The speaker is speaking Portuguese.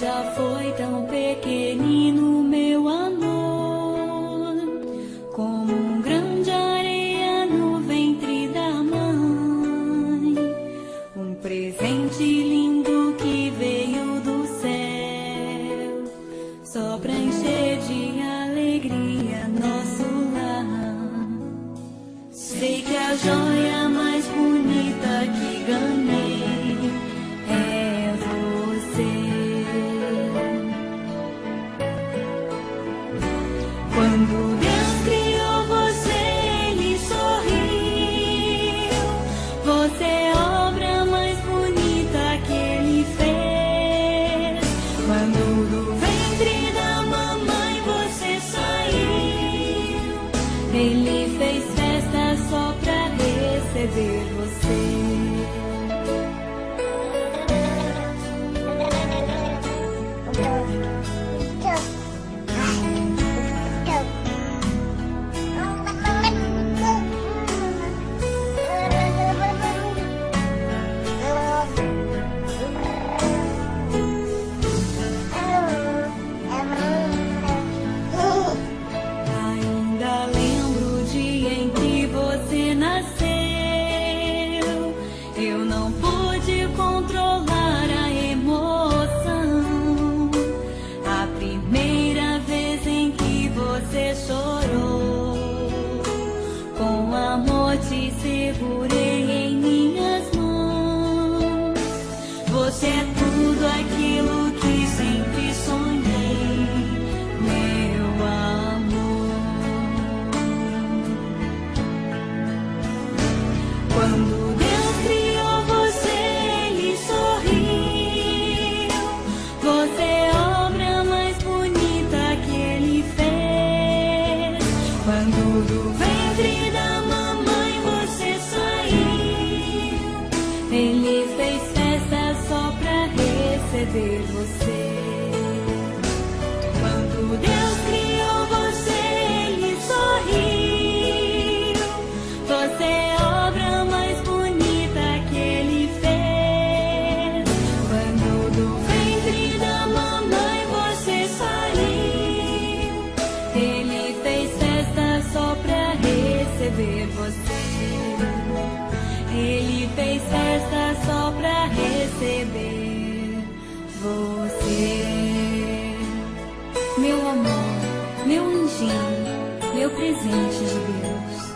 já foi tão pequenino, meu amor, como um grão de areia no ventre da mãe, um presente lindo que veio do céu, só pra encher de alegria nosso lar. Sei que a joia mais bonita que ganhei é você. Quando Deus criou você, Ele sorriu. Você é a obra mais bonita que Ele fez. Quando do ventre da mamãe você saiu, Ele fez festa só pra receber você. Ainda lembro o dia em que você nasceu. Eu não pude controlar a emoção. A primeira vez em que você chorou, com amor te segurei em minhas mãos. Você é tudo aquilo que sempre sonhei, meu amor. Quando Deus criou você, Ele sorriu. Você é a obra mais bonita que Ele fez. Quando do ventre da mamãe você saiu, Ele fez festa só pra receber você. Quando Deus criou você, Ele sorriu. Você é a obra mais bonita que Ele fez. Quando do ventre da mamãe você saiu, Ele fez festa só pra receber você. Ele fez festa só pra receber você. Meu amor, meu anjinho, meu presente de Deus.